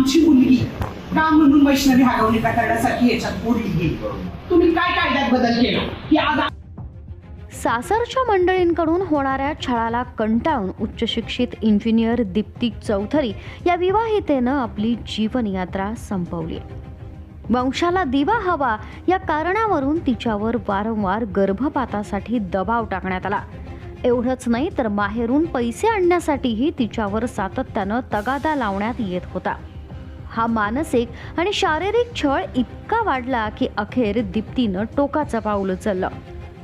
आमची मुलगी का म्हणून वैष्णवी हगवणे प्रकरणासाठी याच्यात ओढली गेली? तुम्ही काय कायद्यात बदल केला की आज सासरच्या मंडळींकडून होणाऱ्या छळाला कंटाळून उच्च शिक्षित इंजिनियर दीप्ती चौधरी या विवाहितेनं आपली जीवनयात्रा संपवली. वंशाला दिवा हवा या कारणावरून तिच्यावर वारंवार गर्भपातासाठी दबाव टाकण्यात आला. एवढंच नाही तर माहेरून पैसे आणण्यासाठीही तिच्यावर सातत्यानं तगादा लावण्यात येत होता. हा मानसिक आणि शारीरिक छळ इतका वाढला की अखेर दीप्तीनं टोकाचं पाऊल उचललं.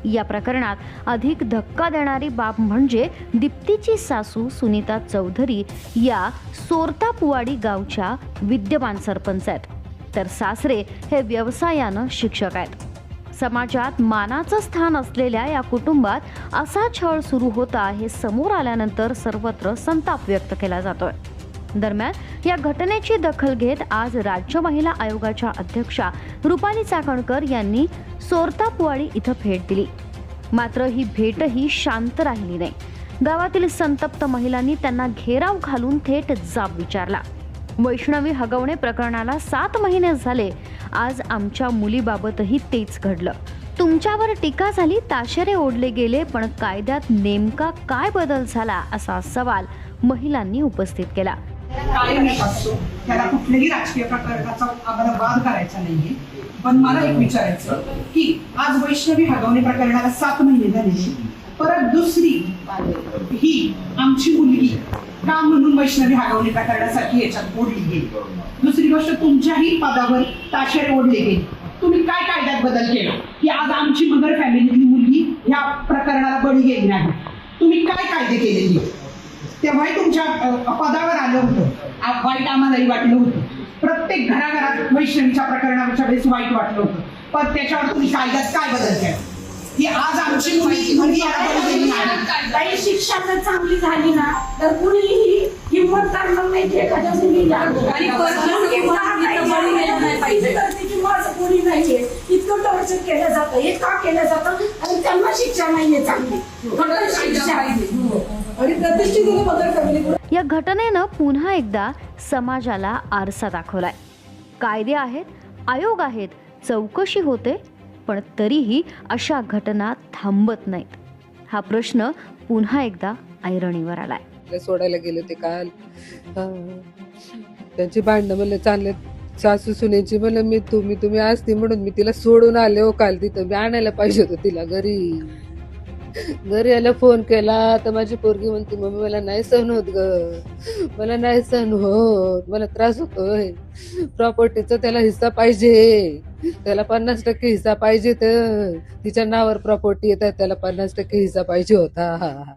या प्रकरणात अधिक धक्का देणारी बाब म्हणजे दीप्तीची सासू सुनीता चौधरी या सोरतापुवाडी गावच्या विद्यमान सरपंच आहेत, तर सासरे हे व्यवसायानं शिक्षक आहेत. समाजात मानाचं स्थान असलेल्या या कुटुंबात असा छळ सुरू होता हे समोर आल्यानंतर सर्वत्र संताप व्यक्त केला जातोय. दरम्यान या घटनेची दखल घेत आज राज्य महिला आयोगाच्या अध्यक्षा रुपाली चाकणकर यांनी सोरतापुवाडी इथं भेट दिली. मात्र ही भेटही शांत राहिली नाही. गावातील संतप्त महिलांनी त्यांना घेराव घालून थेट जाब विचारला. वैष्णवी हगवणे प्रकरणाला 7 महिने झाले. आज आमच्या मुलीबाबतही तेच घडलं. तुमच्यावर टीका झाली, ताशेरे ओढले गेले, पण कायद्यात नेमका काय बदल झाला असा सवाल महिलांनी उपस्थित केला. कायम एक असतो, त्याला कुठल्याही राजकीय प्रकरणाचा आम्हाला वाद करायचा नाहीये. पण मला एक विचारायचं की आज वैष्णवी हगवणे प्रकरणाला 7 महिने झाले, परत दुसरी ही आमची मुलगी का म्हणून वैष्णवी हगवणे प्रकरणासाठी याच्यात ओढली गेली? दुसरी गोष्ट, तुमच्याही पदावर ताशेरे ओढले गेले. तुम्ही काय कायद्यात बदल केला की आज आमची मगर फॅमिलीतली मुलगी ह्या प्रकरणाला बळी गेली नाही? तुम्ही काय कायदे केलेली? तेव्हाही तुमच्या पदावर आलं होतं, वाईट आम्हालाही वाटलं होतं. प्रत्येक घराघरात वैष्णवीच्या प्रकरणाच्या वेळेस वाईट वाटलं होतं. पण त्याच्यावर तुम्ही कायद्यात काय बदल केला की आज आमची मुलगी काही शिक्षा जर चांगली झाली ना तर कुणीही हिंमत करणार नाही की एखाद्या मुलीला कोणी नाहीये. इतकं टॉर्चर केलं जातं, हे का केलं जातं? आणि त्यांना शिक्षा नाहीये चांगली. या घटनेनं पुन्हा एकदा समाजाला आरसा दाखवलाय. कायदे आहेत, आयोग आहेत, चौकशी होते, पण तरीही अशा घटना थांबत नाहीत. हा प्रश्न पुन्हा एकदा ऐरणीवर आलाय. सोडायला गेले ते काल, त्यांची भांडणं म्हणलं चालले सासू सुनेची. म्हणलं मी तुम्ही असती म्हणून मी तिला सोडून आले हो काल. तिथं मी आणायला पाहिजे होतं तिला घरी यायला फोन केला तर माझी पोरगी म्हणते मम्मी मला नाही सहन होत ग, मला नाही सहन होत, मला त्रास होतोय. प्रॉपर्टीचा त्याला हिस्सा पाहिजे, त्याला 50% हिस्सा पाहिजे. तर तिच्या नावावर प्रॉपर्टी येतात, त्याला 50% हिस्सा पाहिजे होता.